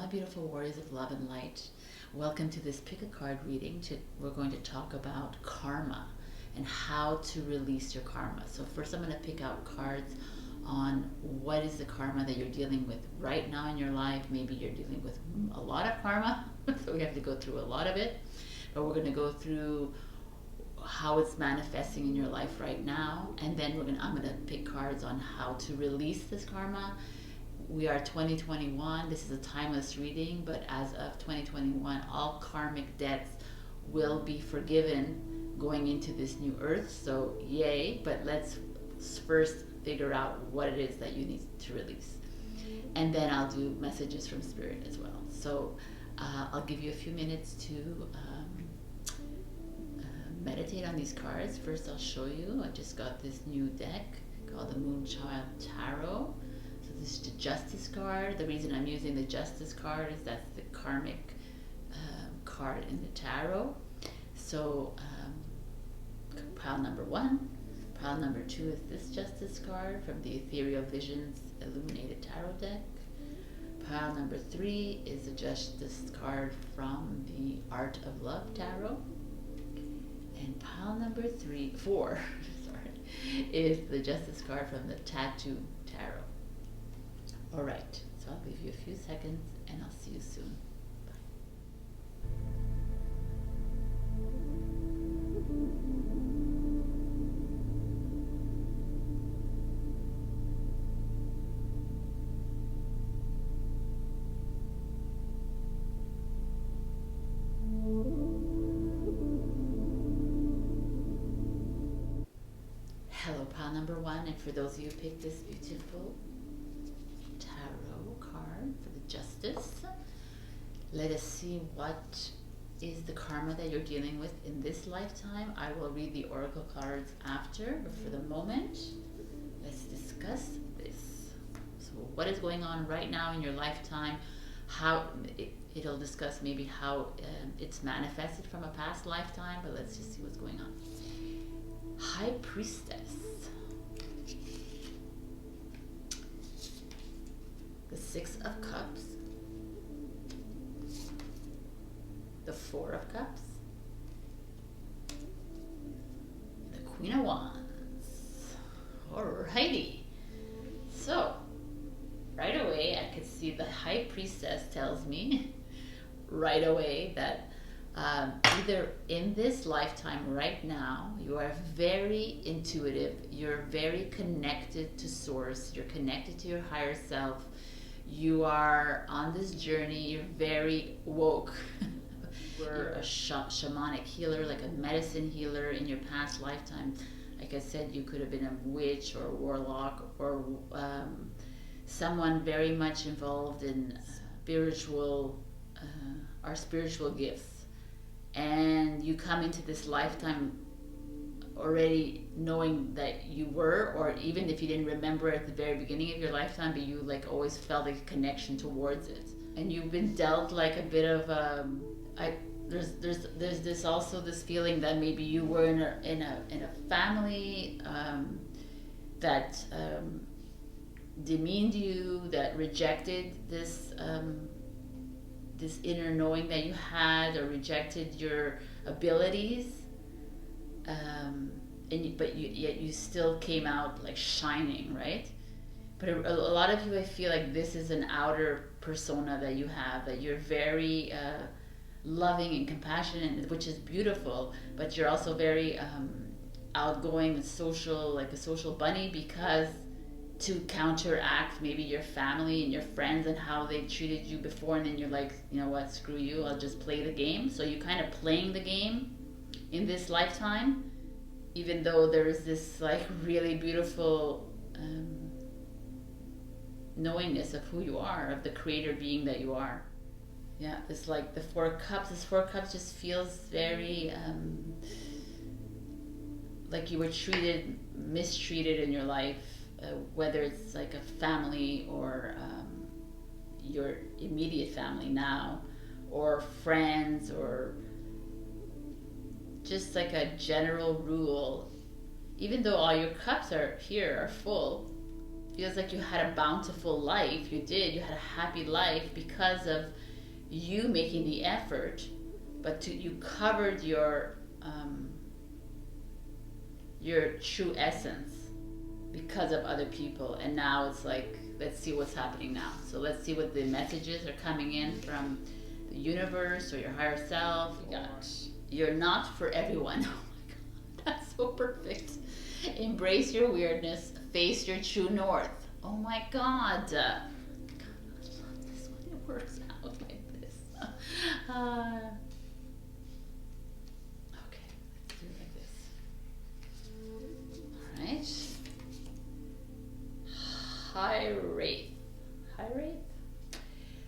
beautiful warriors of love and light. Welcome to this pick a card reading. We're going to talk about karma and how to release your karma. So first I'm going to pick out cards on what is the karma that you're dealing with right now in your life. Maybe you're dealing with a lot of karma, so we have to go through a lot of it. But we're going to go through how it's manifesting in your life right now, and then I'm going to pick cards on how to release this karma. We are 2021. This is a timeless reading, but as of 2021, all karmic debts will be forgiven going into this new earth. So yay, but let's first figure out what it is that you need to release. And then I'll do messages from spirit as well. So I'll give you a few minutes to meditate on these cards. First I'll show you, I just got this new deck called the Moonchild Tarot. So this is the Justice card. The reason I'm using the Justice card is that's the karmic card in the tarot. So pile number 1. Pile number 2 is this Justice card from the Ethereal Visions Illuminated Tarot deck. Pile number 3 is the Justice card from the Art of Love Tarot. And pile number 4 sorry, is the Justice card from the Tattoo Tarot. Alright, so I'll give you a few seconds and I'll see you soon. Hello, pile number 1, and for those of you who picked this beautiful tarot card for the Justice, let us see what is the karma that you're dealing with in this lifetime. I will read the oracle cards after, but for the moment, let's discuss this. So what is going on right now in your lifetime? How it'll discuss maybe how it's manifested from a past lifetime, but let's just see what's going on. High Priestess, the 6 of Cups, the 4 of Cups, the Queen of Wands. Alrighty, so right away I could see the High Priestess tells me right away that either in this lifetime right now, you are very intuitive, you're very connected to source, you're connected to your higher self, you are on this journey, you're very woke. You're a shamanic healer, like a medicine healer in your past lifetime. Like I said, you could have been a witch or a warlock or someone very much involved in our spiritual gifts. And you come into this lifetime already knowing that you were, or even if you didn't remember at the very beginning of your lifetime, but you like always felt a connection towards it. And you've been dealt like a bit of there's this also this feeling that maybe you were in a family that demeaned you, that rejected this inner knowing that you had, or rejected your abilities, but yet you still came out like shining, right? But a lot of you, I feel like this is an outer persona that you have, that you're very loving and compassionate, which is beautiful, but you're also very outgoing and social, like a social bunny, because to counteract maybe your family and your friends and how they treated you before, and then you're like, you know what, screw you, I'll just play the game. So you're kind of playing the game in this lifetime, even though there's this like really beautiful knowingness of who you are, of the creator being that you are. Yeah, it's like the 4 Cups. This 4 Cups just feels very like you were mistreated in your life. Whether it's like a family or your immediate family now, or friends, or just like a general rule, even though all your cups are full, feels like you had a bountiful life. You did. You had a happy life because of you making the effort, but you covered your true essence because of other people. And now it's like, let's see what's happening now. So let's see what the messages are coming in from the universe or your higher self. You got, you're not for everyone. Oh my God, that's so perfect. Embrace your weirdness, face your true north. Oh my God. God, I love this when it works out like this. Okay, let's do it like this. All right. High Wraith. High Wraith?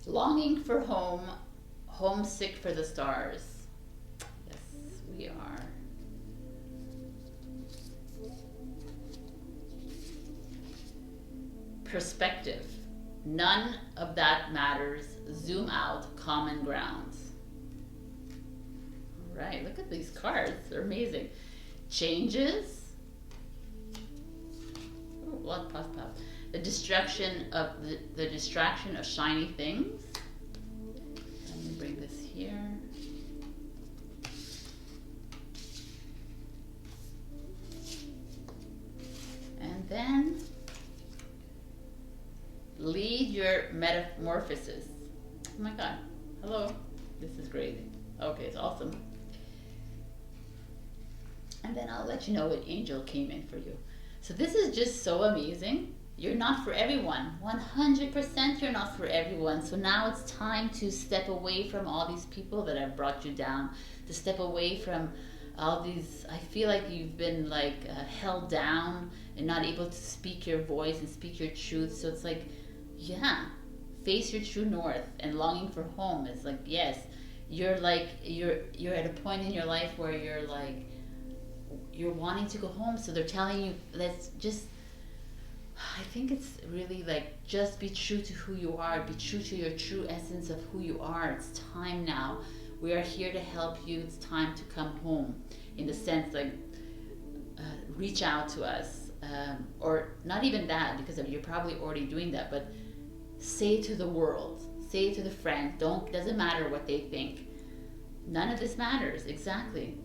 Longing for home, homesick for the stars. Yes, we are. Perspective. None of that matters. Zoom out. Common grounds. All right, look at these cards. They're amazing. Changes. Ooh, blood puff puff. The distraction of the distraction of shiny things. Let me bring this here. And then lead your metamorphosis. Oh my God. Hello. This is great. Okay, it's awesome. And then I'll let you know what angel came in for you. So this is just so amazing. You're not for everyone. 100% you're not for everyone. So now it's time to step away from all these people that have brought you down, to step away from all these, I feel like you've been like held down and not able to speak your voice and speak your truth. So it's like, yeah, face your true north and longing for home. It's like, yes, you're like, you're at a point in your life where you're like, you're wanting to go home. So they're telling you, let's just, I think it's really like, just be true to who you are, be true to your true essence of who you are. It's time now. We are here to help you. It's time to come home, in the sense like, reach out to us, or not even that, because you're probably already doing that, but say to the world, say to the friends, doesn't matter what they think. None of this matters, exactly.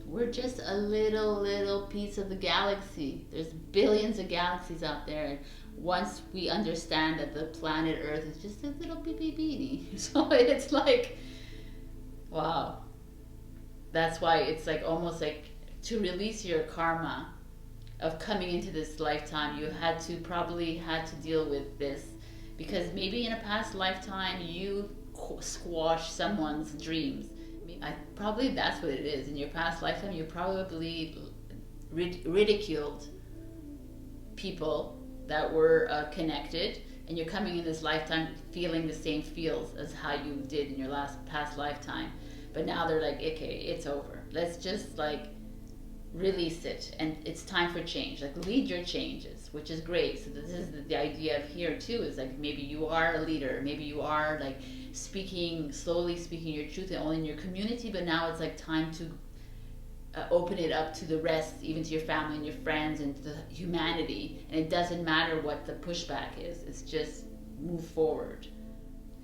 We're just a little piece of the galaxy. There's billions of galaxies out there. And once we understand that the planet Earth is just a little beanie, so it's like, wow. That's why it's like almost like to release your karma of coming into this lifetime, you probably had to deal with this, because maybe in a past lifetime you squashed someone's dreams. Probably that's what it is. In your past lifetime, you probably ridiculed people that were connected, and you're coming in this lifetime feeling the same feels as how you did in your past lifetime. But now they're like, okay, it's over. Let's just like release it, and it's time for change. Like, lead your changes, which is great. So this is the idea of here too, is like, maybe you are a leader, maybe you are like slowly speaking your truth, and only in your community, but now it's like time to open it up to the rest, even to your family and your friends and the humanity. And it doesn't matter what the pushback is, it's just move forward.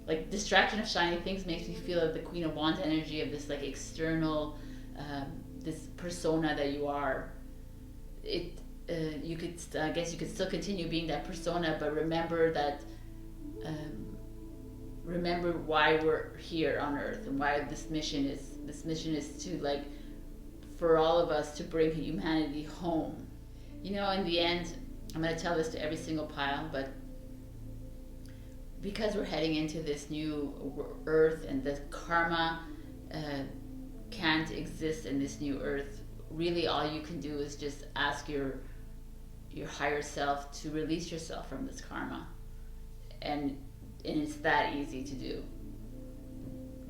Like, distraction of shiny things makes me feel like the Queen of Wands energy of this like external this persona that you are. You could, I guess you could still continue being that persona, but remember that remember why we're here on Earth, and why this mission is to, like, for all of us to bring humanity home. You know, in the end, I'm going to tell this to every single pile, but because we're heading into this new Earth, and the karma can't exist in this new Earth, really all you can do is just ask your higher self to release yourself from this karma, and it's that easy to do.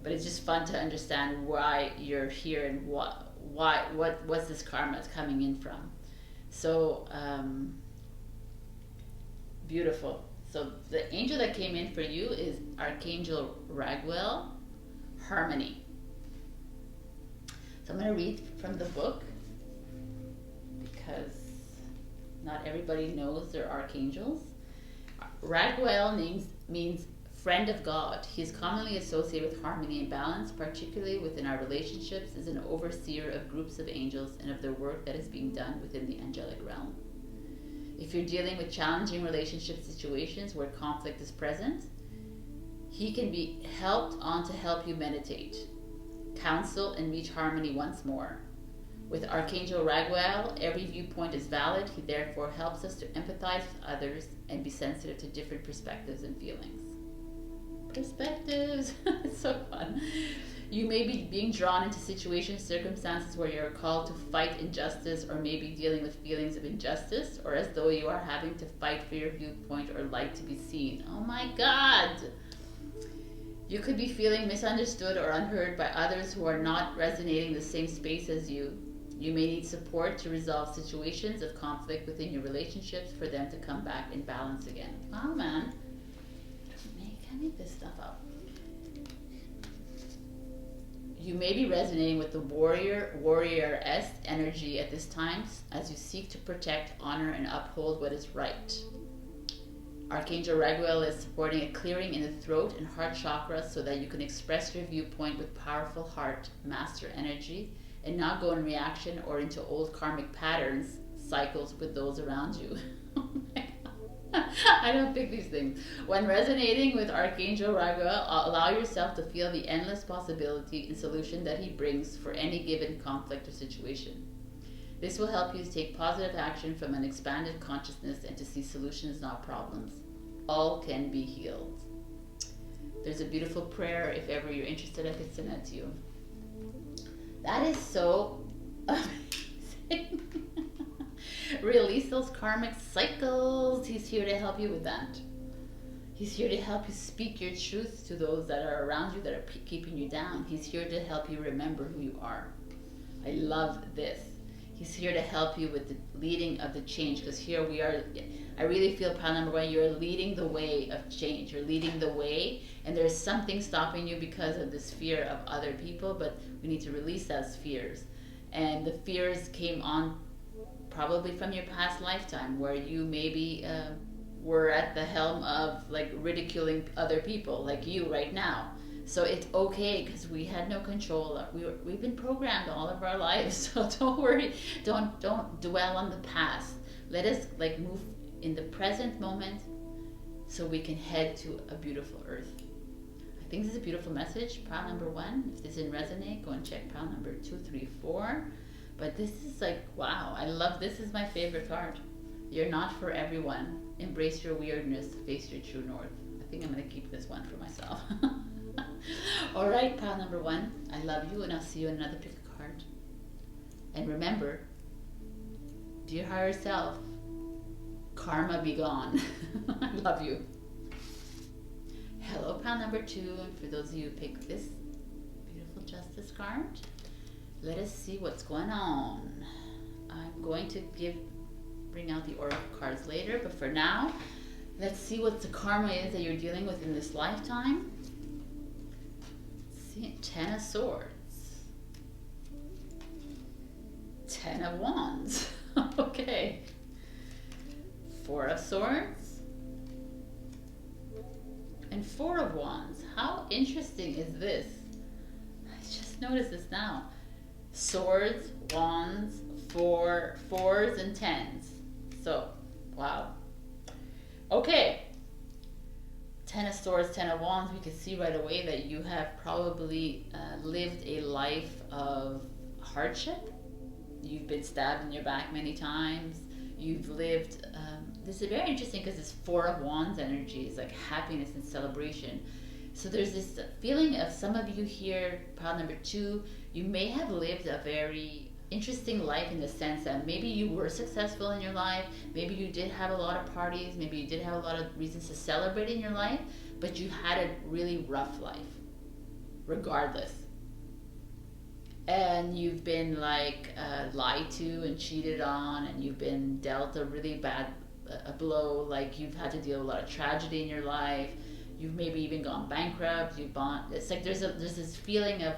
But it's just fun to understand why you're here and what's this karma is coming in from. So beautiful. So the angel that came in for you is Archangel Raguel, Harmony. So I'm going to read from the book, because not everybody knows their archangels. Raguel means friend of God. He is commonly associated with harmony and balance, particularly within our relationships, as an overseer of groups of angels and of the work that is being done within the angelic realm. If you're dealing with challenging relationship situations where conflict is present, he can be helped on to help you meditate, counsel, and reach harmony once more. With Archangel Raguel, every viewpoint is valid. He therefore helps us to empathize with others and be sensitive to different perspectives and feelings. Perspectives! It's so fun. You may be being drawn into situations, circumstances where you're called to fight injustice, or maybe dealing with feelings of injustice, or as though you are having to fight for your viewpoint or like to be seen. Oh my God! You could be feeling misunderstood or unheard by others who are not resonating the same space as you. You may need support to resolve situations of conflict within your relationships for them to come back in balance again. Oh man, I can't make this stuff up. You may be resonating with the warrior-esque energy at this time as you seek to protect, honor, and uphold what is right. Archangel Raguel is supporting a clearing in the throat and heart chakras so that you can express your viewpoint with powerful heart, master energy, and not go in reaction or into old karmic patterns, cycles with those around you. Oh my God. I don't pick these things. When resonating with Archangel Raguel, allow yourself to feel the endless possibility and solution that he brings for any given conflict or situation. This will help you to take positive action from an expanded consciousness and to see solutions, not problems. All can be healed. There's a beautiful prayer. If ever you're interested, I could send that to you. That is so amazing. Release those karmic cycles. He's here to help you with that. He's here to help you speak your truth to those that are around you that are keeping you down. He's here to help you remember who you are. I love this. He's here to help you with the leading of the change, because here we are. I really feel, pile number one, you're leading the way of change. You're leading the way, and there's something stopping you because of this fear of other people, but we need to release those fears. And the fears came on probably from your past lifetime, where you maybe were at the helm of like ridiculing other people, like you right now. So it's okay, because we had no control. We've been programmed all of our lives. So don't worry. Don't dwell on the past. Let us like move in the present moment so we can head to a beautiful earth. I think this is a beautiful message. Pile number one. If this didn't resonate, go and check pile number 2, 3, 4. But this is like, wow. I love this. Is my favorite card. You're not for everyone. Embrace your weirdness. Face your true north. I think I'm going to keep this one for myself. All right, pile number one, I love you, and I'll see you in another pick a card. And remember, dear higher self, karma be gone. I love you. Hello, pile number two, and for those of you who picked this beautiful justice card, let us see what's going on. I'm going to bring out the oracle cards later, but for now, let's see what the karma is that you're dealing with in this lifetime. See, 10 of Swords, 10 of Wands, okay, 4 of Swords, and 4 of Wands. How interesting is this? I just noticed this now. Swords, Wands, 4s, and 10s. So, wow. Okay. 10 of Swords, 10 of Wands, we can see right away that you have probably lived a life of hardship. You've been stabbed in your back many times. You've lived, this is very interesting because it's 4 of Wands energy. It's like happiness and celebration. So there's this feeling of some of you here, pile number 2, you may have lived a very interesting life in the sense that maybe you were successful in your life, maybe you did have a lot of parties, maybe you did have a lot of reasons to celebrate in your life, but you had a really rough life, regardless. And you've been like lied to and cheated on, and you've been dealt a really bad a blow, like you've had to deal with a lot of tragedy in your life, you've maybe even gone bankrupt, it's like there's this feeling of,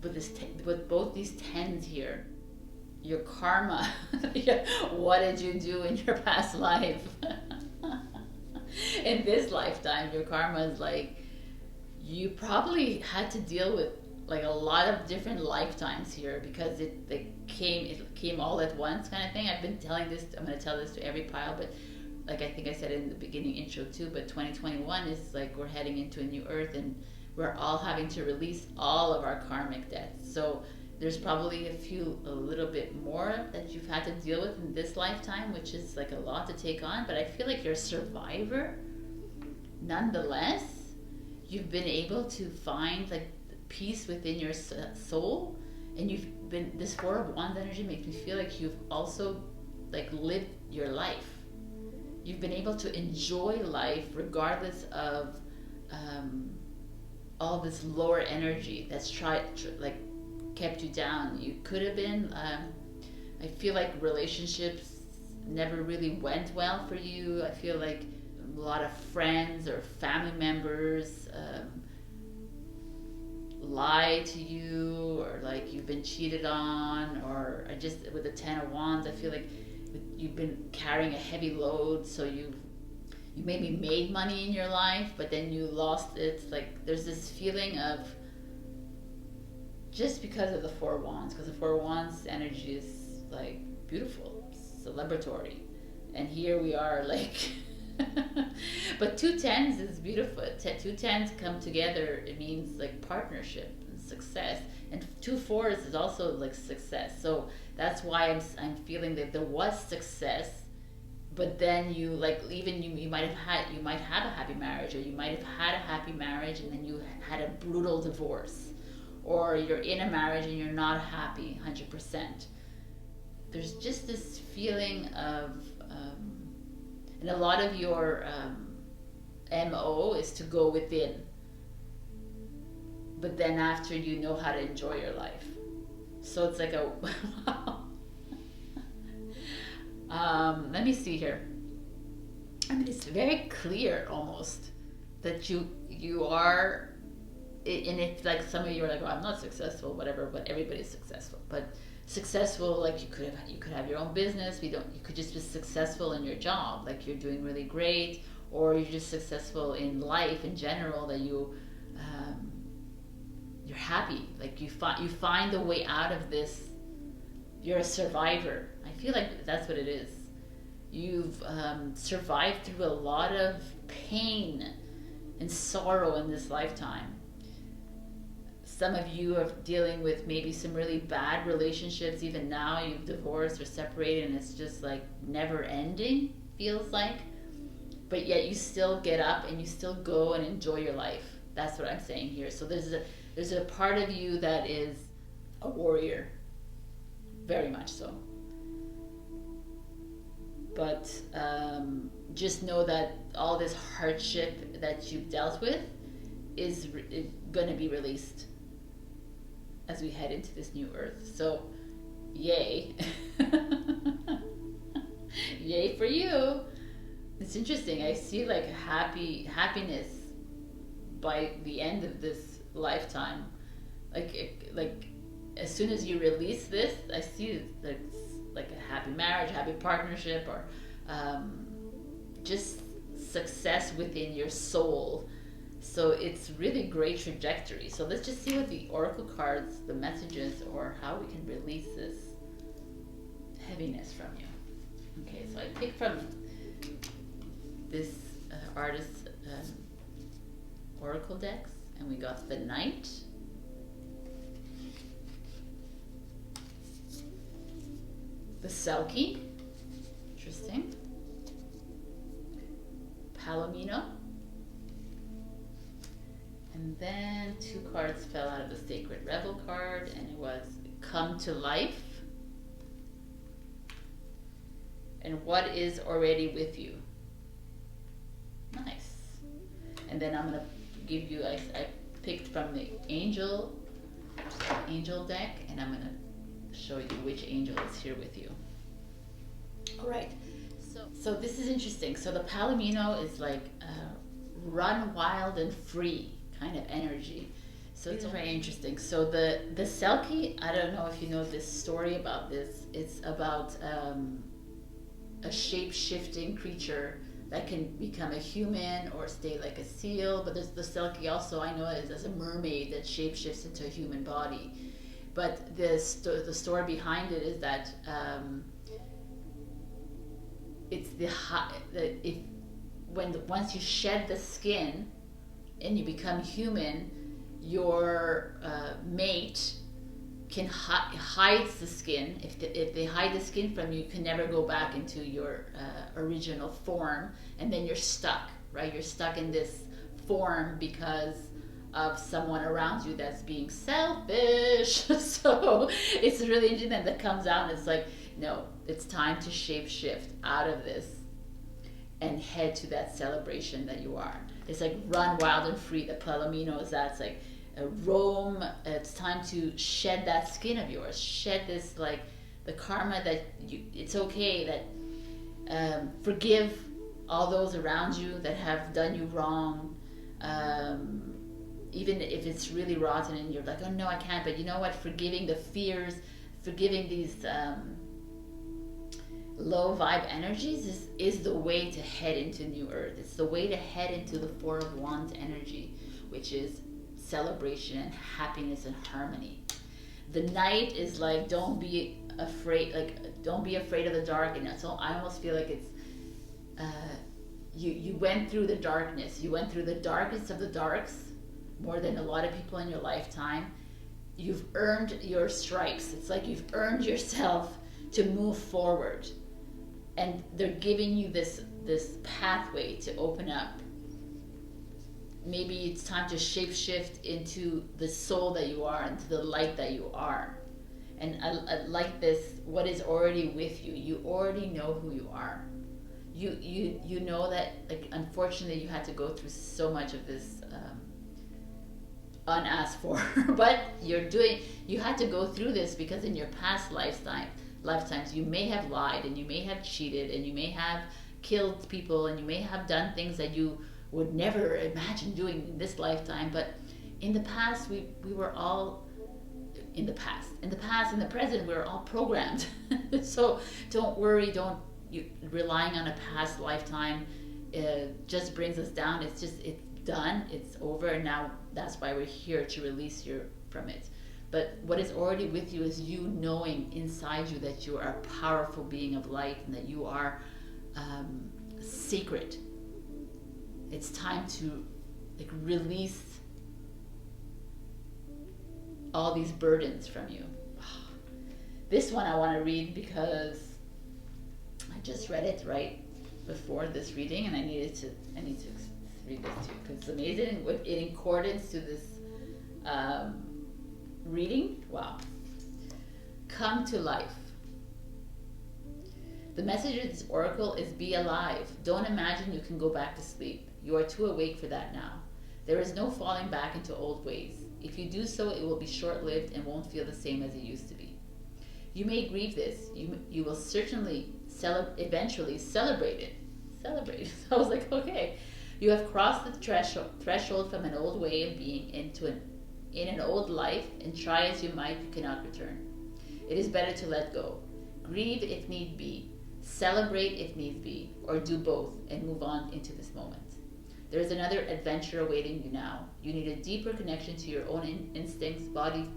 with both these 10s here, your karma. What did you do in your past life? in this lifetime, your karma is like, you probably had to deal with like a lot of different lifetimes here, because it came all at once kind of thing. I've been telling this, I'm going to tell this to every pile, but like I think I said in the beginning intro too, but 2021 is like we're heading into a new earth, and we're all having to release all of our karmic debts. So there's probably a little bit more that you've had to deal with in this lifetime, which is like a lot to take on, but I feel like you're a survivor. Nonetheless, you've been able to find like peace within your soul, and you've been, this Four of Wands energy makes me feel like you've also like lived your life. You've been able to enjoy life regardless of all this lower energy that's like kept you down. You could have been I feel like relationships never really went well for you. I feel like a lot of friends or family members lie to you, or like you've been cheated on, or I just, with the Ten of Wands, I feel like you've been carrying a heavy load, so you maybe made money in your life, but then you lost it. Like there's this feeling of, just because of the Four of Wands, because the Four of Wands energy is like beautiful, celebratory, and here we are like but two tens is beautiful. Two tens come together, it means like partnership and success, and two fours is also like success. So that's why I'm feeling that there was success, but then you like, even you might have a happy marriage, or you might have had a happy marriage and then you had a brutal divorce, or you're in a marriage and you're not happy 100%. There's just this feeling of and a lot of your MO is to go within, but then after, you know how to enjoy your life. So it's like a let me see here. I mean, it's very clear almost that you are, and if like some of you are like, oh, I'm not successful, whatever, but everybody's successful. But successful, like you could have your own business. You could just be successful in your job, like you're doing really great, or you're just successful in life in general, that you're happy, like you find a way out of this. You're a survivor. I feel like that's what it is. You've survived through a lot of pain and sorrow in this lifetime. Some of you are dealing with maybe some really bad relationships. Even now, you've divorced or separated, and it's just like never ending, feels like. But yet you still get up and you still go and enjoy your life. That's what I'm saying here. So there's a part of you that is a warrior, very much so. But just know that all this hardship that you've dealt with is going to be released as we head into this new earth. So yay. Yay for you. It's interesting. I see like happiness by the end of this lifetime. Like as soon as you release this, I see like a happy marriage, happy partnership, or just success within your soul. So it's really great trajectory. So let's just see what the oracle cards, the messages, or how we can release this heaviness from you. Okay, so I picked from this artist's oracle decks, and we got the Knight, the Selkie, interesting, Palomino, and then two cards fell out of the Sacred Rebel card, and it was Come to Life and What is Already with You. Nice. And then I'm going to give you, I picked from the angel deck, and I'm going to show you which angel is here with you. All right. So this is interesting. So the Palomino is like run wild and free kind of energy. So it's very interesting. So the Selkie, I don't know if you know this story about this. It's about a shape-shifting creature that can become a human or stay like a seal. But there's the Selkie also, I know, as a mermaid that shapeshifts into a human body. But the story behind it is that it's once you shed the skin and you become human, your mate can hides the skin. If they hide the skin from you, you can never go back into your original form, and then you're stuck, right? You're stuck in this form because of someone around you that's being selfish. So it's really interesting that comes out, and it's like, no, it's time to shape shift out of this and head to that celebration that you are. It's like run wild and free. The Palomino is that. It's like roam. It's time to shed that skin of yours. Shed this, like, the karma that you. It's okay that forgive all those around you that have done you wrong. Even if it's really rotten and you're like, oh no, I can't. But you know what? Forgiving the fears, forgiving these low vibe energies is the way to head into New Earth. It's the way to head into the Four of Wands energy, which is celebration and happiness and harmony. The Knight is like, don't be afraid. Like, don't be afraid of the dark. And so I almost feel like it's you went through the darkness. You went through the darkest of the darks more than a lot of people in your lifetime. You've earned your stripes. It's like you've earned yourself to move forward. And they're giving you this pathway to open up. Maybe it's time to shape shift into the soul that you are, into the light that you are. And I like this, what is already with you. You already know who you are. You know that, like, unfortunately you had to go through so much of this unasked for, but you had to go through this because in your past lifetimes you may have lied, and you may have cheated, and you may have killed people, and you may have done things that you would never imagine doing in this lifetime. But in the past, we were all in the present we were all programmed. So don't worry, relying on a past lifetime just brings us down. It's done, it's over, and now that's why we're here, to release you from it. But what is already with you is you knowing inside you that you are a powerful being of light, and that you are sacred. It's time to, like, release all these burdens from you. This one I want to read because I just read it right before this reading, and I need to read this too, because it's amazing in accordance to this reading. Wow. Come to life. The message of this oracle is: be alive. Don't imagine you can go back to sleep. You are too awake for that now. There is no falling back into old ways. If you do so, it will be short-lived and won't feel the same as it used to be. You may grieve this. You will certainly eventually celebrate it. Celebrate. So I was like, okay. You have crossed the threshold from an old way of being in an old life, and try as you might, you cannot return. It is better to let go. Grieve if need be. Celebrate if need be. Or do both and move on into this moment. There is another adventure awaiting you now. You need a deeper connection to your own instincts, body,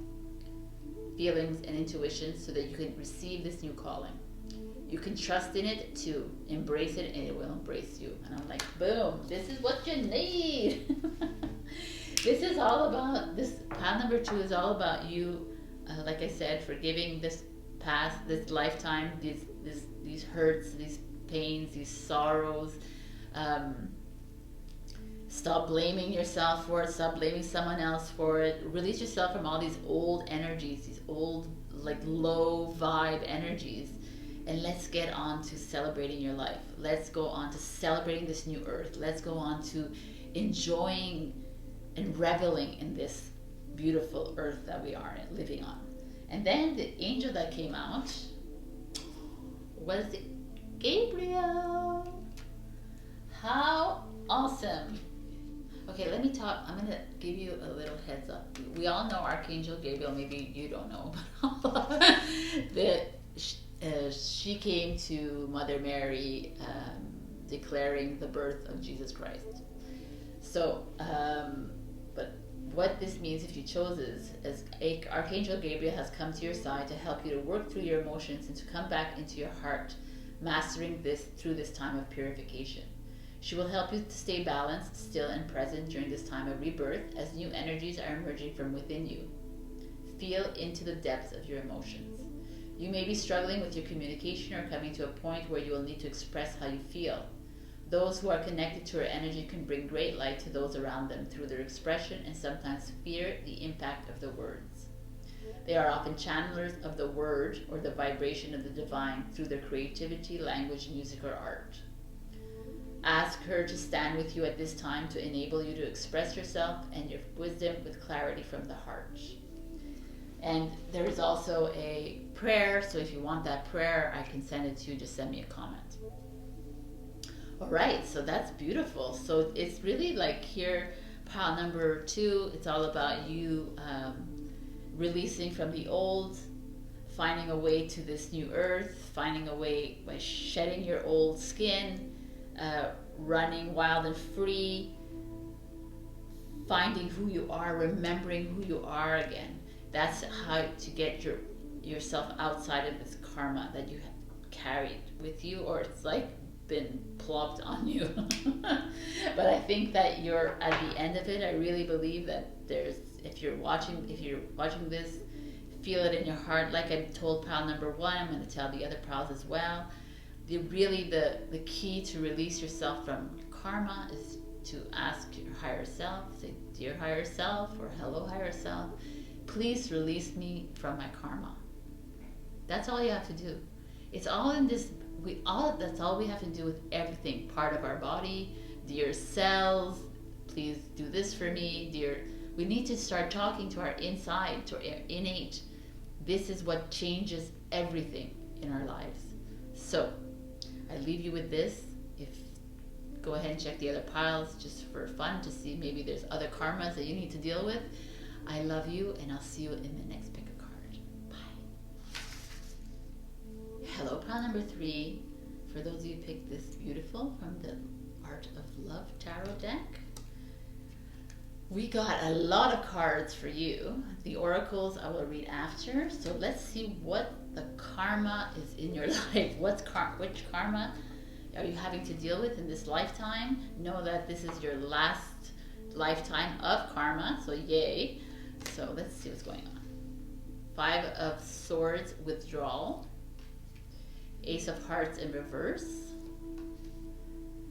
feelings, and intuitions so that you can receive this new calling. You can trust in it to embrace it, and it will embrace you. And I'm like, boom, this is what you need. This is all about, this pile number 2 is all about you, like I said, forgiving this past, this lifetime, these hurts, these pains, these sorrows. Stop blaming yourself for it. Stop blaming someone else for it. Release yourself from all these old energies, these old, like, low vibe energies. And let's get on to celebrating your life. Let's go on to celebrating this new earth. Let's go on to enjoying and reveling in this beautiful earth that we are living on. And then the angel that came out was Gabriel. How awesome. Okay, let me talk. I'm going to give you a little heads up. We all know Archangel Gabriel. Maybe you don't know. She came to Mother Mary declaring the birth of Jesus Christ. So, but what this means, if you chose this, is Archangel Gabriel has come to your side to help you to work through your emotions and to come back into your heart, mastering this through this time of purification. She will help you to stay balanced, still, and present during this time of rebirth as new energies are emerging from within you. Feel into the depths of your emotions. You may be struggling with your communication or coming to a point where you will need to express how you feel. Those who are connected to her energy can bring great light to those around them through their expression and sometimes fear the impact of the words. They are often channelers of the word or the vibration of the divine through their creativity, language, music, or art. Ask her to stand with you at this time to enable you to express yourself and your wisdom with clarity from the heart. And there is also a prayer, so if you want that prayer, I can send it to you. Just send me a comment. All right, so that's beautiful. So it's really like here, pile number 2, it's all about you releasing from the old, finding a way to this new earth, finding a way by shedding your old skin, running wild and free, finding who you are, remembering who you are again. That's how to get yourself outside of this karma that you have carried with you, or it's like been plopped on you. But I think that you're at the end of it. I really believe that there's, if you're watching this, feel it in your heart. Like I told pal number 1, I'm going to tell the other pals as well. The key to release yourself from karma is to ask your higher self, say, dear higher self, or hello higher self, please release me from my karma. That's all you have to do. It's all in this. That's all we have to do with everything. Part of our body, dear cells, please do this for me, dear. We need to start talking to our inside, to our innate. This is what changes everything in our lives. So I leave you with this. Go ahead and check the other piles just for fun to see maybe there's other karmas that you need to deal with. I love you, and I'll see you in the next pick a card. Bye. Hello, pile number 3. For those of you who picked this beautiful from the Art of Love Tarot deck, we got a lot of cards for you. The oracles I will read after. So let's see what the karma is in your life. Which karma are you having to deal with in this lifetime? Know that this is your last lifetime of karma, so yay. So let's see what's going on. 5 of Swords, withdrawal. Ace of Hearts in reverse.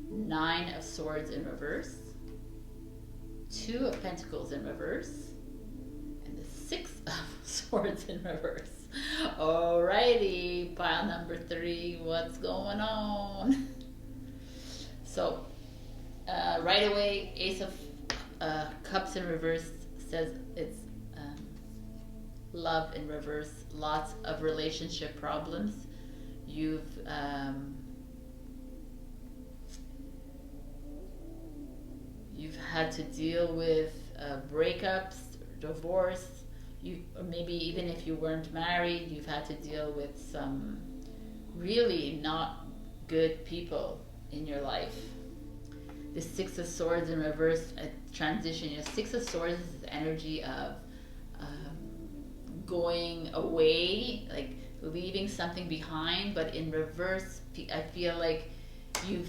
9 of Swords in reverse. 2 of Pentacles in reverse. And the 6 of Swords in reverse. Alrighty, pile number 3, what's going on? So, right away, Ace of Cups in reverse says it's love in reverse, lots of relationship problems. You've had to deal with breakups, divorce. Or maybe even if you weren't married, you've had to deal with some really not good people in your life. The 6 of Swords in reverse, a transition. 6 of Swords is the energy of going away, like leaving something behind, but in reverse, I feel like you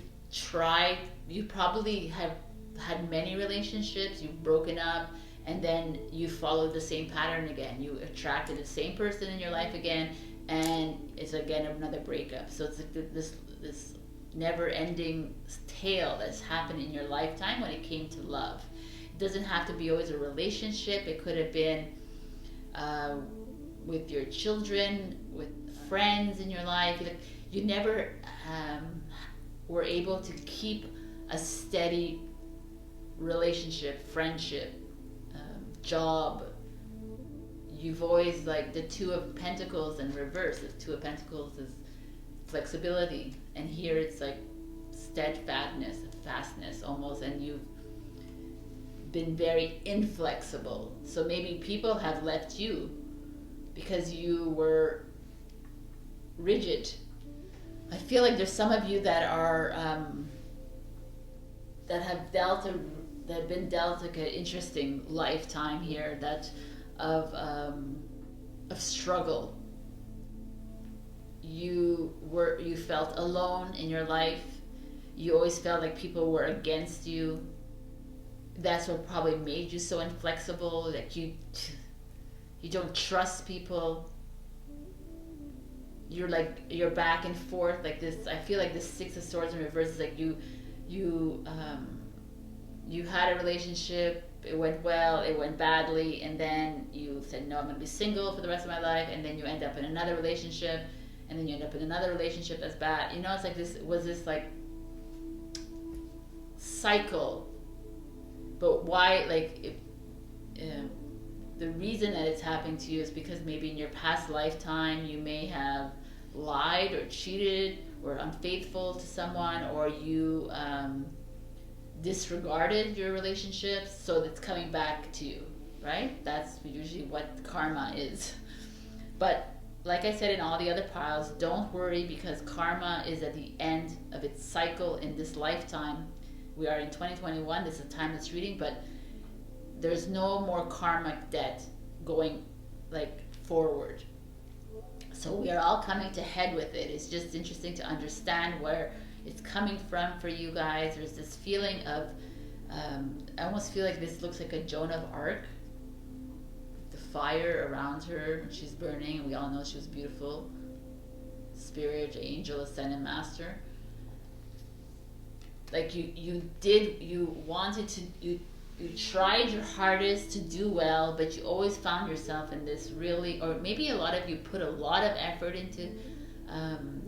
probably have had many relationships, you've broken up, and then you followed the same pattern again. You attracted the same person in your life again, and it's again another breakup. So it's like this never-ending tale that's happened in your lifetime when it came to love. It doesn't have to be always a relationship. It could have been with your children, with friends in your life. You never were able to keep a steady relationship, friendship, job. You've always, like the 2 of Pentacles in reverse. The 2 of Pentacles is flexibility, and here it's like steadfastness, fastness almost, and you've been very inflexible. So maybe people have left you because you were rigid. I feel like there's some of you that are that have been dealt like an interesting lifetime here, that of struggle. You felt alone in your life. You always felt like people were against you. That's what probably made you so inflexible. Like you don't trust people. You're back and forth like this. I feel like the Six of Swords in reverse is like you had a relationship, it went well, it went badly, and then you said, no, I'm going to be single for the rest of my life, and then you end up in another relationship, and then you end up in another relationship that's bad. You know, it's like this like cycle. But why, like, the reason that it's happening to you is because maybe in your past lifetime you may have lied or cheated or unfaithful to someone, or you disregarded your relationships, so it's coming back to you, right? That's usually what karma is. But like I said in all the other piles, don't worry, because karma is at the end of its cycle in this lifetime. We are in 2021, this is a timeless reading, but there's no more karmic debt going like forward. So we are all coming to head with it. It's just interesting to understand where it's coming from for you guys. There's this feeling of, I almost feel like this looks like a Joan of Arc. The fire around her, she's burning, and we all know she was beautiful. Spirit, angel, ascended master. Like you tried your hardest to do well, but you always found yourself in this really, or maybe a lot of you put a lot of effort into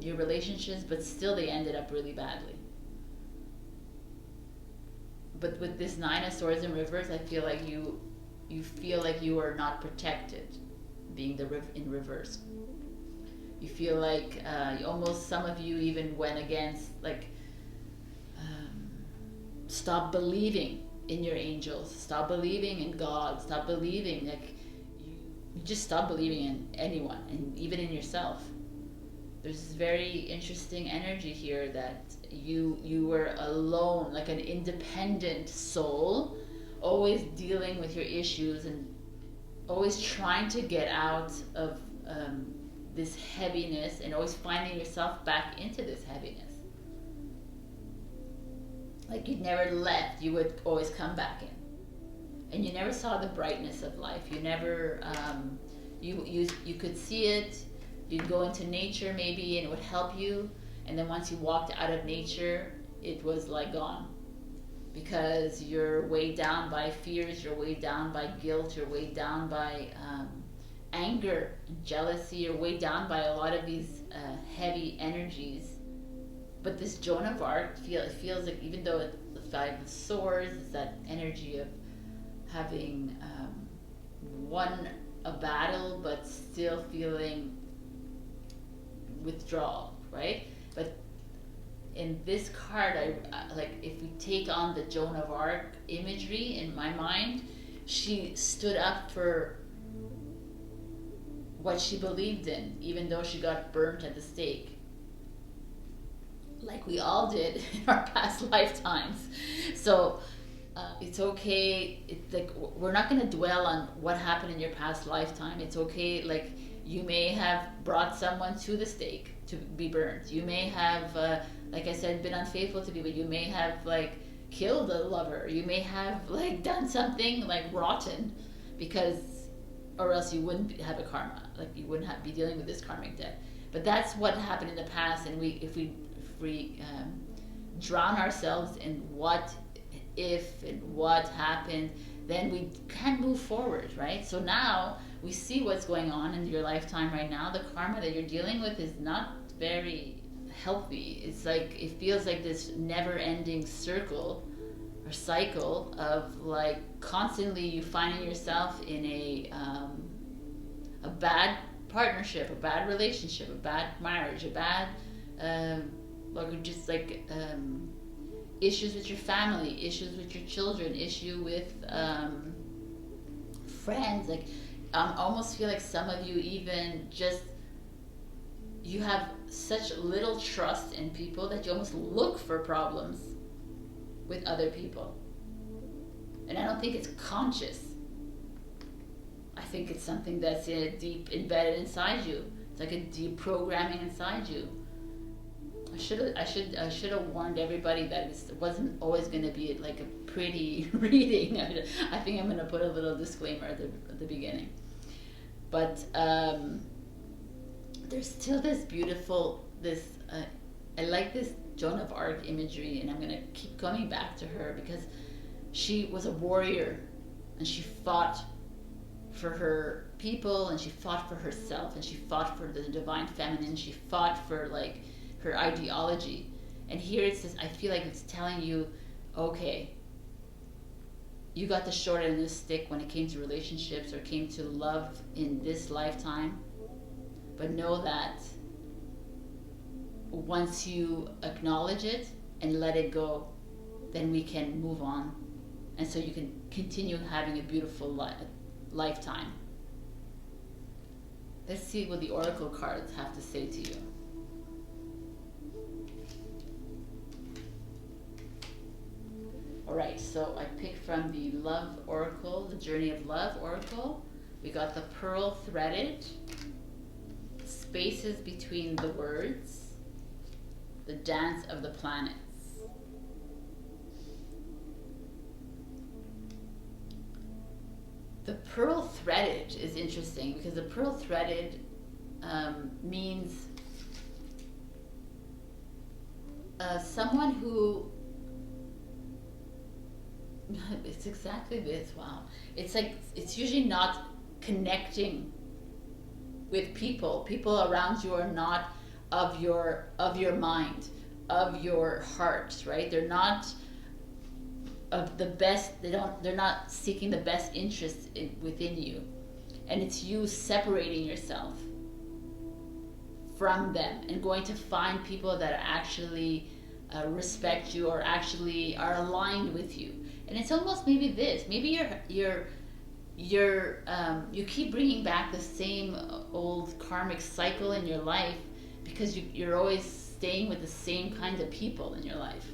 your relationships, but still they ended up really badly. But with this Nine of Swords in reverse, I feel like you feel like you are not protected, being in reverse. You feel like almost some of you even went against, like, stop believing in your angels, stop believing in God, stop believing, like you just stop believing in anyone, and even in yourself. There's this very interesting energy here that you were alone, like an independent soul, always dealing with your issues and always trying to get out of this heaviness, and always finding yourself back into this heaviness. Like you'd never left, you would always come back in. And you never saw the brightness of life. You never, you could see it. You'd go into nature maybe and it would help you. And then once you walked out of nature, it was like gone. Because you're weighed down by fears, you're weighed down by guilt, you're weighed down by anger, jealousy, you're weighed down by a lot of these heavy energies. But this Joan of Arc feels like, even though the Five of Swords is that energy of having won a battle but still feeling withdrawal, right? But in this card, I like, if we take on the Joan of Arc imagery in my mind, she stood up for what she believed in, even though she got burnt at the stake. Like we all did in our past lifetimes. So it's okay. It's like, we're not going to dwell on what happened in your past lifetime. It's okay. Like, you may have brought someone to the stake to be burned. You may have, like I said, been unfaithful to people. You may have like killed a lover. You may have like done something like rotten, because, or else you wouldn't have a karma. Like you wouldn't be dealing with this karmic debt. But that's what happened in the past, and if we drown ourselves in what if and what happened, then we can move forward, right? So now we see what's going on in your lifetime right now. The karma that you're dealing with is not very healthy. It's like, it feels like this never-ending circle or cycle of like constantly you finding yourself in a bad partnership, a bad relationship, a bad marriage, a bad or just like issues with your family, issues with your children, issue with friends. Like I almost feel like some of you even just, you have such little trust in people that you almost look for problems with other people. And I don't think it's conscious. I think it's something that's deep embedded inside you. It's like a deep programming inside you. I should have warned everybody that it wasn't always going to be like a pretty reading. I think I'm going to put a little disclaimer at the beginning. But there's still this beautiful, I like this Joan of Arc imagery, and I'm going to keep coming back to her because she was a warrior and she fought for her people, and she fought for herself, and she fought for the divine feminine. She fought for like her ideology. And here it says, I feel like it's telling you, okay, you got the short end of the stick when it came to relationships or came to love in this lifetime, but know that once you acknowledge it and let it go, then we can move on, and so you can continue having a beautiful lifetime. Let's see what the oracle cards have to say to you. Alright, so I picked from the Love Oracle, the Journey of Love Oracle. We got the Pearl Threaded, Spaces Between the Words, the Dance of the Planets. The Pearl Threaded is interesting because the Pearl Threaded means someone who it's exactly this. Wow. It's like, it's usually not connecting with people. People around you are not of your mind, of your heart, right? They're not of the best. They're not seeking the best interest within you. And it's you separating yourself from them and going to find people that actually respect you or actually are aligned with you. And it's almost maybe this. Maybe you keep bringing back the same old karmic cycle in your life because you're always staying with the same kinds of people in your life.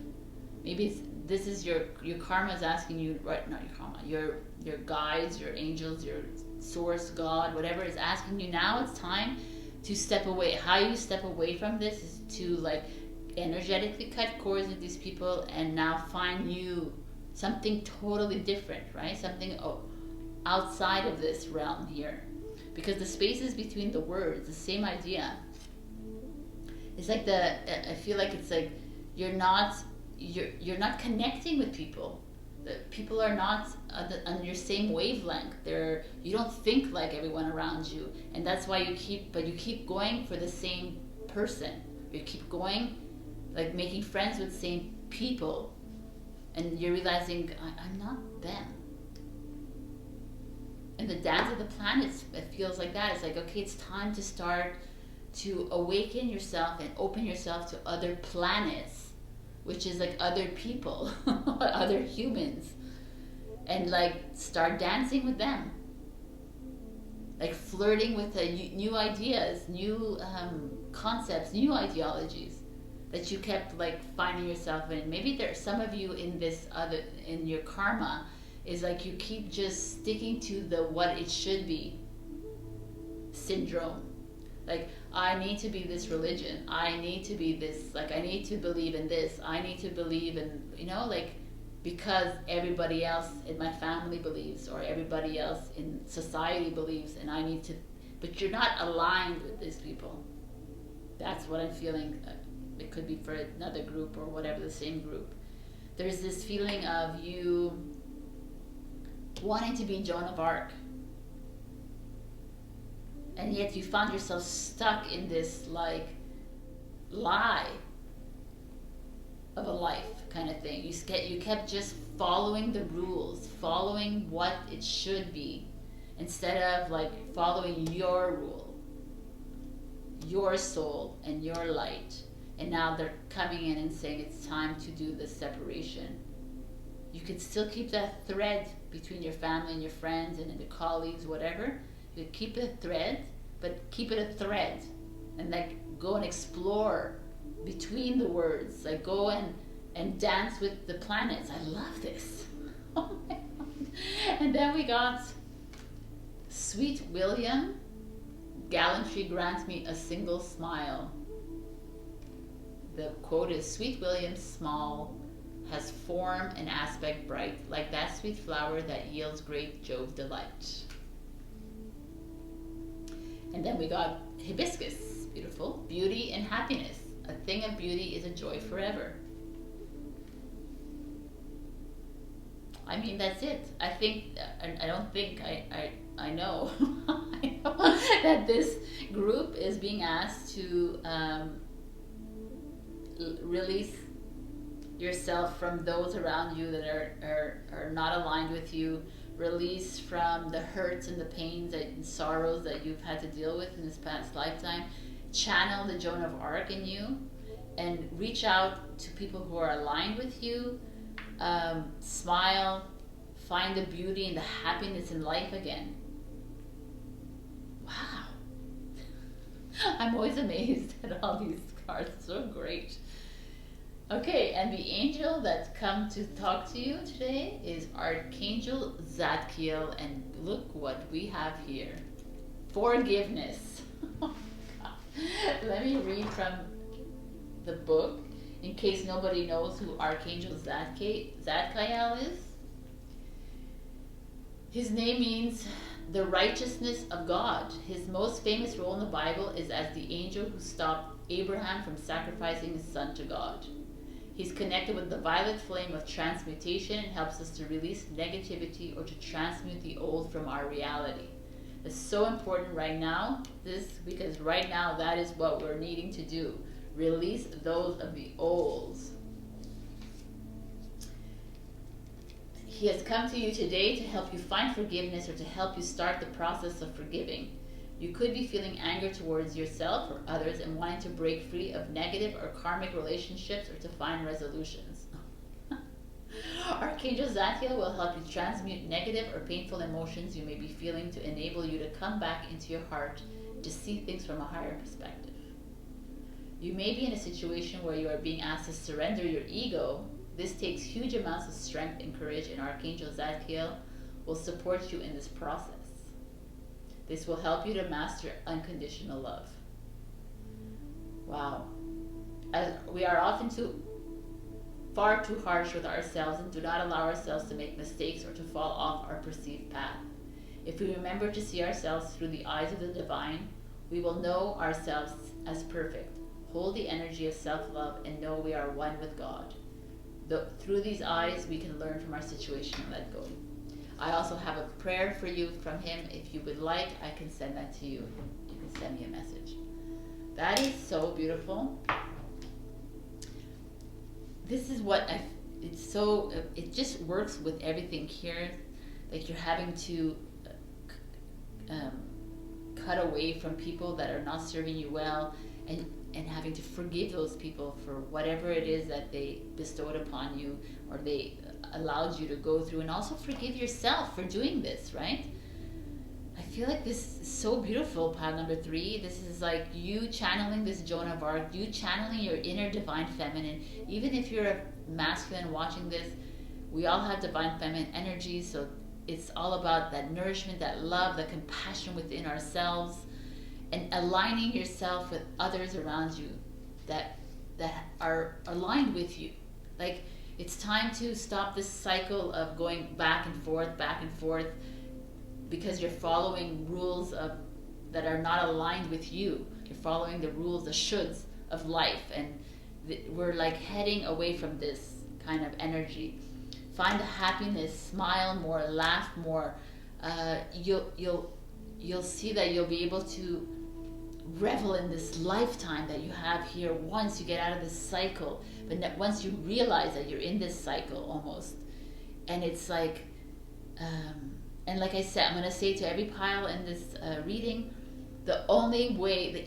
Maybe this is your karma is asking you, right? Not your karma. Your guides, your angels, your source, God, whatever is asking you. Now it's time to step away. How you step away from this is to like energetically cut cords with these people and now find you something totally different, right? Something outside of this realm here. Because the spaces between the words, the same idea. It's like I feel like it's like you're not connecting with people. The people are not on your same wavelength. You don't think like everyone around you, and that's why you keep going for the same person. You keep going, like making friends with the same people. And you're realizing, I'm not them. And the dance of the planets, it feels like that. It's like, okay, it's time to start to awaken yourself and open yourself to other planets, which is like other people, other humans. And like start dancing with them. Like flirting with new ideas, new concepts, new ideologies that you kept like finding yourself in. Maybe there's some of you in your karma is like you keep just sticking to the what it should be syndrome. Like, I need to be this religion. I need to be this, like I need to believe in this. I need to believe in, like because everybody else in my family believes or everybody else in society believes, and I need to, but you're not aligned with these people. That's what I'm feeling. It could be for another group or whatever, the same group. There's this feeling of you wanting to be Joan of Arc. And yet you found yourself stuck in this like lie of a life kind of thing. You kept just following the rules, following what it should be, instead of like following your rule, your soul and your light. And now they're coming in and saying it's time to do the separation. You can still keep that thread between your family and your friends and your colleagues, whatever. You keep it a thread, but keep it a thread. And like go and explore between the words. Like go and and dance with the planets. I love this. Oh my God. And then we got Sweet William. Gallantry grants me a single smile. The quote is, Sweet William small has form and aspect bright, like that sweet flower that yields great Jove delight. And then we got Hibiscus, beautiful. Beauty and happiness. A thing of beauty is a joy forever. I mean, that's it. I think, I don't think, I know, I know that this group is being asked to release yourself from those around you that are not aligned with you. Release from the hurts and the pains and sorrows that you've had to deal with in this past lifetime. Channel the Joan of Arc in you and reach out to people who are aligned with you. Smile, find the beauty and the happiness in life again. Wow. I'm always amazed at all these cards. So great. Okay, and the angel that's come to talk to you today is Archangel Zadkiel, and look what we have here. Forgiveness. Oh God. Let me read from the book in case nobody knows who Archangel Zadkiel is. His name means the righteousness of God. His most famous role in the Bible is as the angel who stopped Abraham from sacrificing his son to God. He's connected with the violet flame of transmutation and helps us to release negativity or to transmute the old from our reality. It's so important right now, because right now that is what we're needing to do. Release those of the old. He has come to you today to help you find forgiveness or to help you start the process of forgiving. You could be feeling anger towards yourself or others and wanting to break free of negative or karmic relationships or to find resolutions. Archangel Zadkiel will help you transmute negative or painful emotions you may be feeling to enable you to come back into your heart to see things from a higher perspective. You may be in a situation where you are being asked to surrender your ego. This takes huge amounts of strength and courage, and Archangel Zadkiel will support you in this process. This will help you to master unconditional love. Wow. As we are often far too harsh with ourselves and do not allow ourselves to make mistakes or to fall off our perceived path. If we remember to see ourselves through the eyes of the divine, we will know ourselves as perfect. Hold the energy of self-love and know we are one with God. Through these eyes, we can learn from our situation and let go. I also have a prayer for you from him. If you would like, I can send that to you. You can send me a message. That is so beautiful. This is what it just works with everything here. Like you're having to cut away from people that are not serving you well, and having to forgive those people for whatever it is that they bestowed upon you or they allowed you to go through, and also forgive yourself for doing this, right? I feel like this is so beautiful, pile number 3. This is like you channeling this Joan of Arc, you channeling your inner divine feminine. Even if you're a masculine watching this, we all have divine feminine energy, so it's all about that nourishment, that love, that compassion within ourselves, and aligning yourself with others around you that are aligned with you. Like, it's time to stop this cycle of going back and forth, because you're following rules that are not aligned with you. You're following the rules, the shoulds of life, and we're like heading away from this kind of energy. Find the happiness, smile more, laugh more. You'll see that you'll be able to revel in this lifetime that you have here once you get out of this cycle. But once you realize that you're in this cycle almost, and it's like, and like I said, I'm going to say to every pile in this reading, the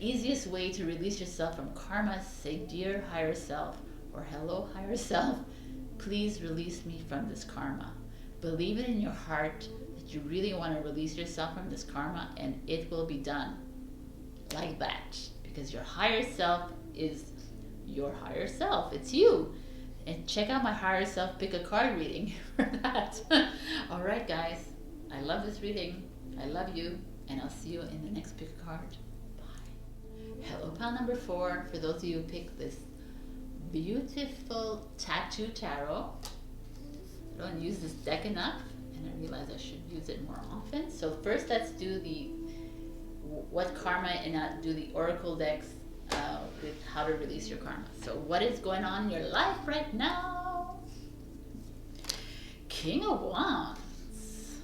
easiest way to release yourself from karma is to say, dear higher self, or hello higher self, please release me from this karma. Believe it in your heart that you really want to release yourself from this karma, and it will be done like that, because your higher self is your higher self. It's you. And check out my higher self pick a card reading for that. All right, guys. I love this reading. I love you. And I'll see you in the next pick a card. Bye. Hello, pile number 4. For those of you who picked this beautiful tattoo tarot. I don't use this deck enough, and I realize I should use it more often. So first, let's do the what karma, and do the oracle decks with how to release your karma. So what is going on in your life right now? King of Wands.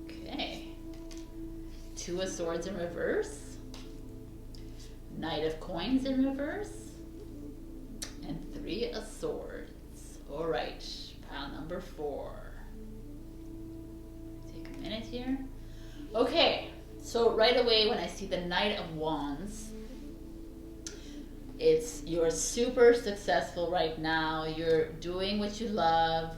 Okay. 2 of Swords in reverse. Knight of Coins in reverse. And 3 of Swords. All right. Pile number 4. Take a minute here. Okay, so right away when I see the Knight of Wands, you're super successful right now. You're doing what you love.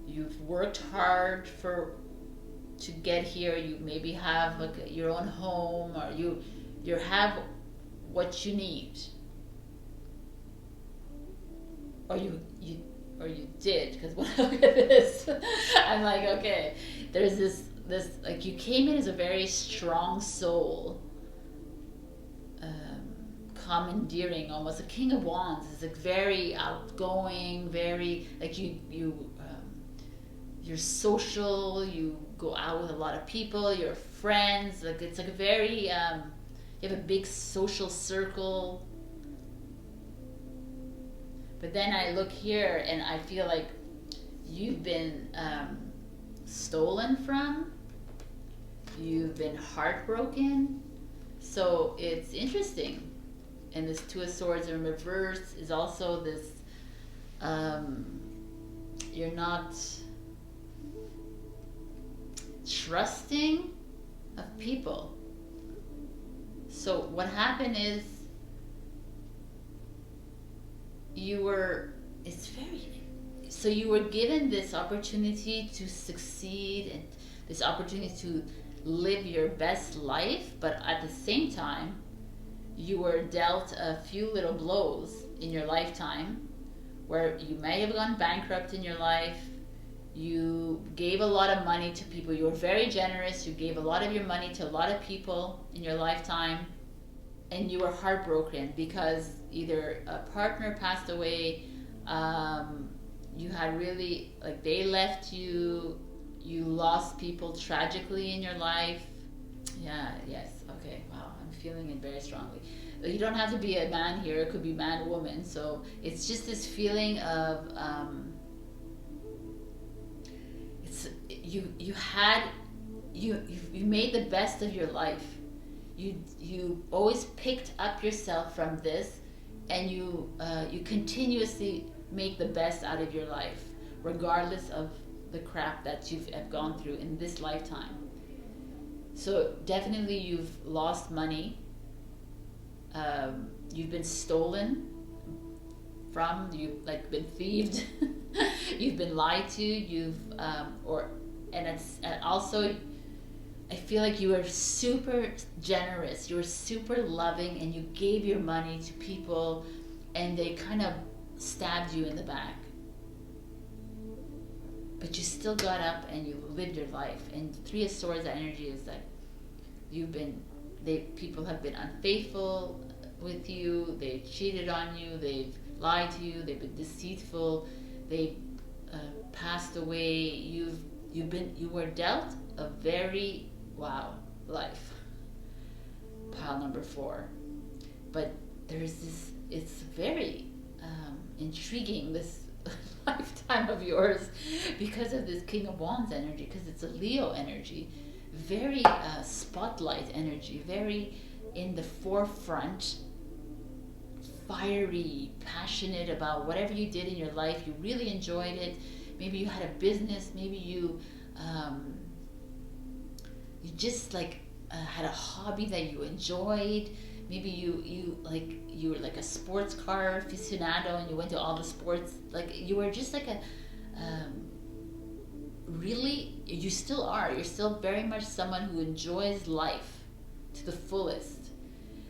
You've worked hard to get here. You maybe have like your own home, or you have what you need. Or you did, because when I look at this, I'm like, okay, there's this like you came in as a very strong soul, commandeering, almost a King of Wands is like very outgoing, very like you're social, you go out with a lot of people, you're friends, like it's like a very you have a big social circle. But then I look here and I feel like you've been stolen from, you've been heartbroken. So it's interesting. And this 2 of Swords in reverse is also this, you're not trusting of people. So what happened is, you were given this opportunity to succeed and this opportunity to live your best life, but at the same time you were dealt a few little blows in your lifetime where you may have gone bankrupt in your life. You gave a lot of money to people. You were very generous. You gave a lot of your money to a lot of people in your lifetime, and you were heartbroken because either a partner passed away, you had really, like, they left you, you lost people tragically in your life. Yeah, yes, okay, wow, I'm feeling it very strongly. You don't have to be a man here, it could be man, woman, so it's just this feeling of, you made the best of your life. You always picked up yourself from this, and you continuously make the best out of your life, regardless of the crap that have gone through in this lifetime. So definitely you've lost money, you've been stolen from, you've like been thieved, you've been lied to, and also I feel like you were super generous, you were super loving, and you gave your money to people and they kind of stabbed you in the back. But you still got up and you lived your life. And 3 of Swords energy is that people have been unfaithful with you, they've cheated on you, they've lied to you, they've been deceitful, they've passed away. You were dealt a very life. Pile number 4. But there's this, it's very intriguing, this lifetime of yours, because of this King of Wands energy, because it's a Leo energy, very spotlight energy, very in the forefront, fiery, passionate about whatever you did in your life. You really enjoyed it. Maybe you had a business, maybe you just like had a hobby that you enjoyed. Maybe you were like a sports car aficionado and you went to all the sports. Like you were just like a really, you still are. You're still very much someone who enjoys life to the fullest,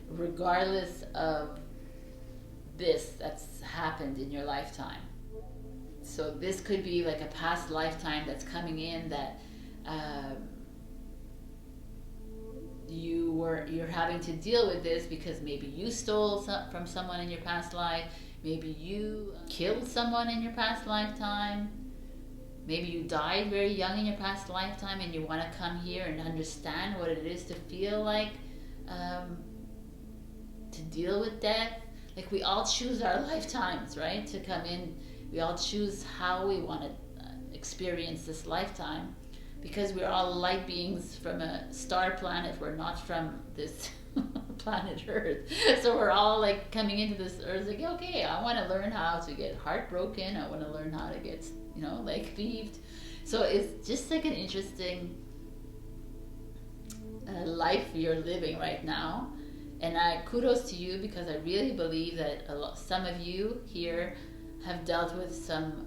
regardless of this that's happened in your lifetime. So this could be like a past lifetime that's coming in that you're having to deal with this because maybe you stole from someone in your past life, maybe you killed someone in your past lifetime, maybe you died very young in your past lifetime and you want to come here and understand what it is to feel like to deal with death. Like we all choose our lifetimes, right? To come in, we all choose how we want to experience this lifetime, because we're all light beings from a star planet. We're not from this planet Earth. So we're all like coming into this Earth like, okay, I want to learn how to get heartbroken. I want to learn how to get, like thieved. So it's just like an interesting life you're living right now. And kudos to you, because I really believe that some of you here have dealt with some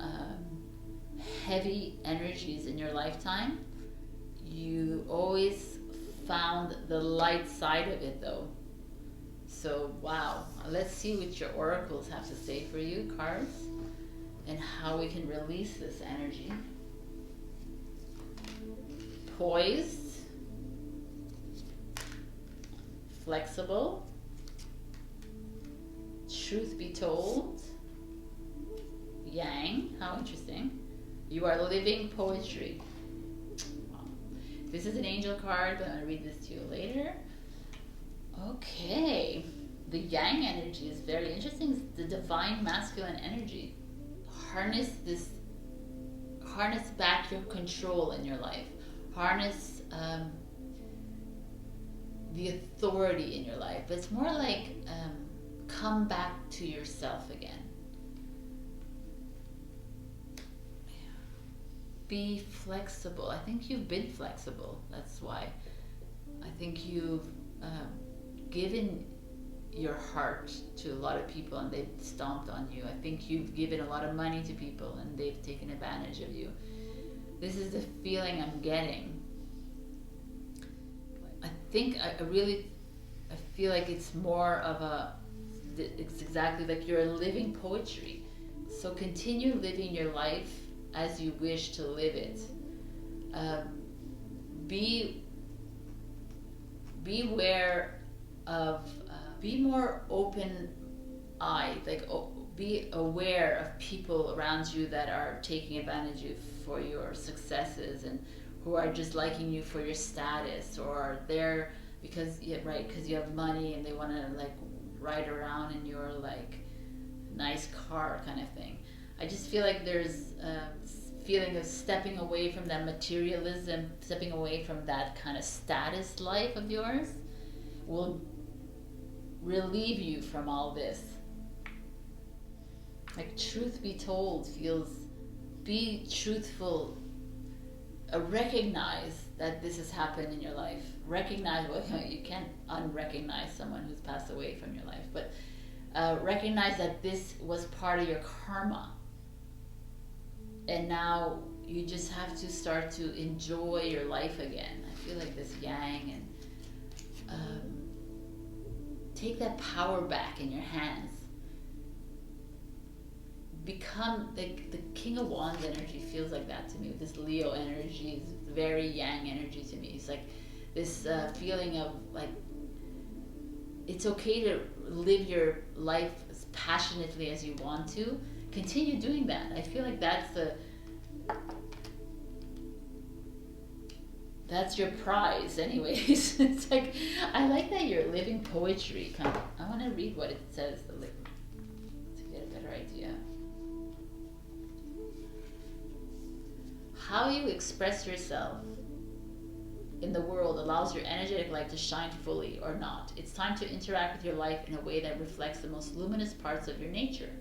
heavy energies in your lifetime. You always found the light side of it though. So wow, let's see what your oracles have to say for you, cards, and how we can release this energy. Poised, flexible, truth be told, yang, how interesting. You are living poetry. Wow. This is an angel card, but I'm going to read this to you later. Okay. The yang energy is very interesting. It's the divine masculine energy. Harness back your control in your life. Harness the authority in your life. But it's more like come back to yourself again. Be flexible. I think you've been flexible. That's why. I think you've given your heart to a lot of people and they've stomped on you. I think you've given a lot of money to people and they've taken advantage of you. This is the feeling I'm getting. I think I feel like it's more of it's exactly like you're living poetry. So continue living your life as you wish to live it. Beware of, be more open-eyed, like be aware of people around you that are taking advantage of you for your successes and who are just liking you for your status, or they're because you have money and they want to like ride around in your like nice car kind of thing. I just feel like there's a feeling of stepping away from that materialism, stepping away from that kind of status life of yours will relieve you from all this. Like truth be told feels, be truthful, recognize that this has happened in your life. Recognize, well, you can't unrecognize someone who's passed away from your life, but recognize that this was part of your karma. And now you just have to start to enjoy your life again. I feel like this yang, and take that power back in your hands. Become the King of Wands energy feels like that to me. This Leo energy is very yang energy to me. It's like this feeling of like it's okay to live your life as passionately as you want to. Continue doing that. I feel like that's your prize anyways. It's like, I like that you're living poetry. I want to read what it says to get a better idea. How you express yourself in the world allows your energetic light to shine fully or not. It's time to interact with your life in a way that reflects the most luminous parts of your nature.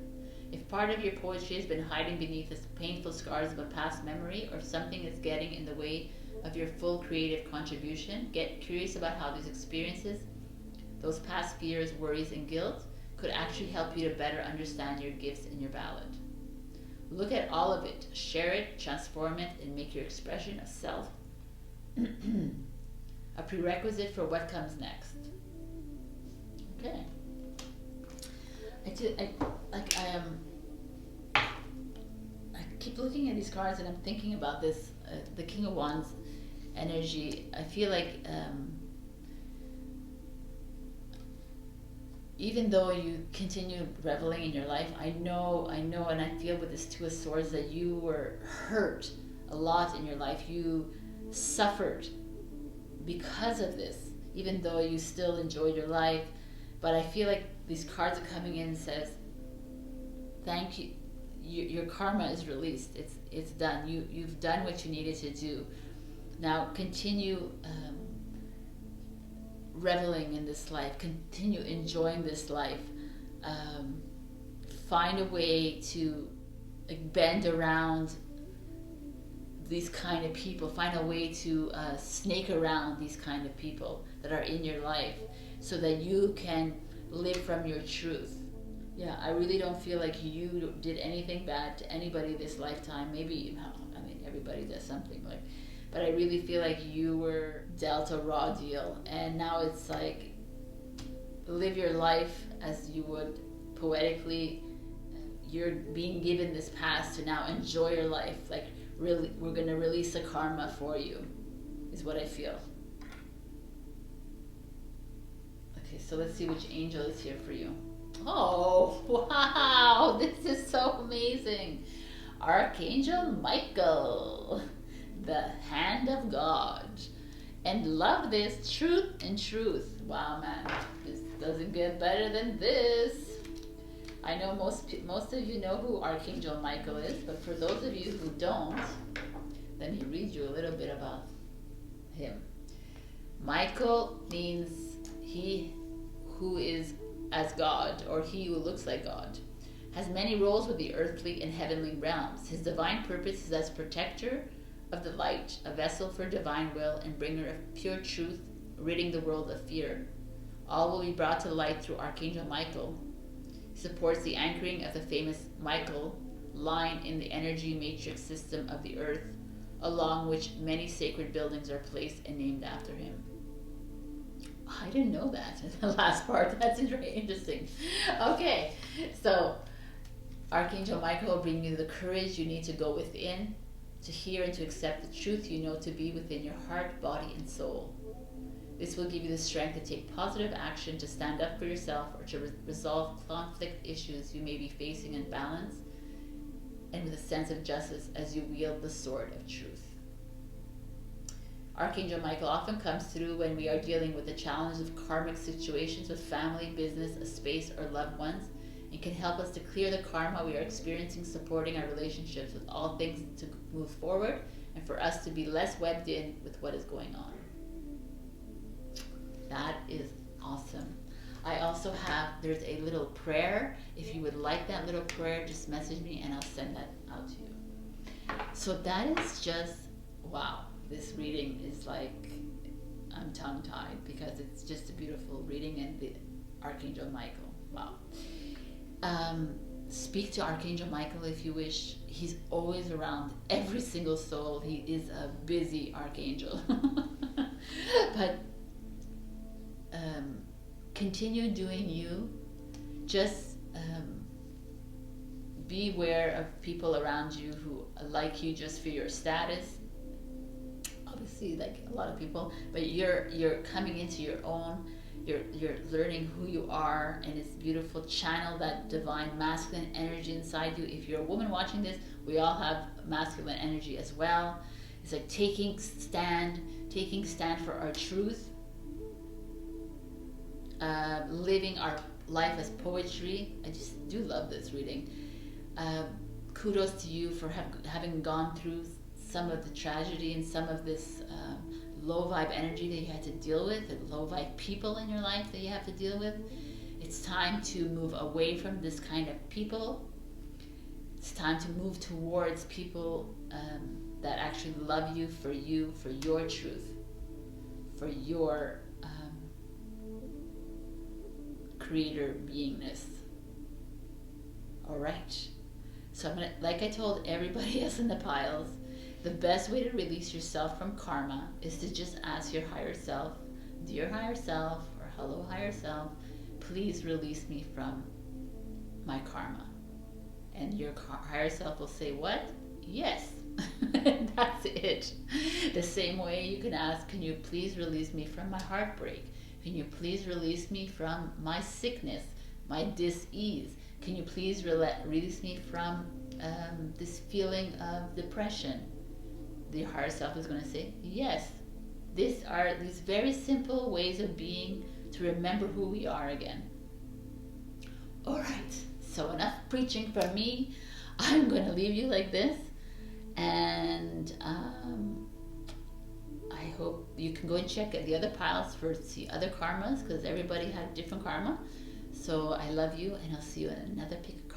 If part of your poetry has been hiding beneath the painful scars of a past memory, or something is getting in the way of your full creative contribution, get curious about how these experiences, those past fears, worries, and guilt, could actually help you to better understand your gifts in your ballad. Look at all of it, share it, transform it, and make your expression of self a prerequisite for what comes next. Okay. I keep looking at these cards and I'm thinking about this, the King of Wands energy. I feel like even though you continue reveling in your life, I know, and I feel with this Two of Swords that you were hurt a lot in your life. You suffered because of this, even though you still enjoyed your life. But I feel like these cards are coming in and says, thank you. Your karma is released. It's done. You've done what you needed to do. Now continue reveling in this life. Continue enjoying this life. Find a way to bend around these kind of people. Find a way to snake around these kind of people that are in your life, so that you can live from your truth. Yeah, I really don't feel like you did anything bad to anybody this lifetime. Maybe, I mean, everybody does something, like, but I really feel like you were dealt a raw deal, and now it's like, live your life as you would poetically. You're being given this pass to now enjoy your life. Like, really, we're gonna release the karma for you, is what I feel. Okay, so let's see which angel is here for you. Oh, wow, this is so amazing. Archangel Michael, the hand of God. And love this, truth and truth. Wow, man, this doesn't get better than this. I know most of you know who Archangel Michael is, but for those of you who don't, let me read you a little bit about him. Michael means he who is as God, or he who looks like God. Has many roles with the earthly and heavenly realms. His divine purpose is as protector of the light, a vessel for divine will, and bringer of pure truth, ridding the world of fear. All will be brought to light through Archangel Michael. He supports the anchoring of the famous Michael line in the energy matrix system of the earth, along which many sacred buildings are placed and named after him. I didn't know that, the last part. That's very interesting. Okay, so Archangel Michael will bring you the courage you need to go within, to hear and to accept the truth you know to be within your heart, body, and soul. This will give you the strength to take positive action, to stand up for yourself, or to resolve conflict issues you may be facing in balance and with a sense of justice as you wield the sword of truth. Archangel Michael often comes through when we are dealing with the challenges of karmic situations with family, business, a space, or loved ones, and can help us to clear the karma we are experiencing, supporting our relationships with all things to move forward, and for us to be less webbed in with what is going on. That is awesome. I also have, there's a little prayer. If you would like that little prayer, just message me and I'll send that out to you. So that is just, wow. This reading is like, I'm tongue-tied because it's just a beautiful reading, and the Archangel Michael, wow. Speak to Archangel Michael if you wish. He's always around every single soul. He is a busy archangel. But continue doing you. Just be aware of people around you who like you just for your status. Obviously, like a lot of people, but you're coming into your own. You're learning who you are, and it's beautiful. Channel that divine masculine energy inside you. If you're a woman watching this, we all have masculine energy as well. It's like taking stand for our truth, living our life as poetry. I just do love this reading. Kudos to you for having gone through some of the tragedy and some of this low vibe energy that you had to deal with, and low vibe people in your life that you have to deal with. It's time to move away from this kind of people. It's time to move towards people that actually love you, for your truth, for your creator beingness. All right. So I'm gonna, like I told everybody else in the piles, the best way to release yourself from karma is to just ask your higher self, dear higher self, or hello higher self, please release me from my karma. And your higher self will say, what? Yes. That's it. The same way you can ask, can you please release me from my heartbreak? Can you please release me from my sickness, my dis-ease? Can you please release me from this feeling of depression? The higher self is going to say, yes. These are these very simple ways of being to remember who we are again. All right, so enough preaching from me. I'm going to leave you like this. And I hope you can go and check the other piles for see other karmas, because everybody had different karma. So I love you, and I'll see you in another pick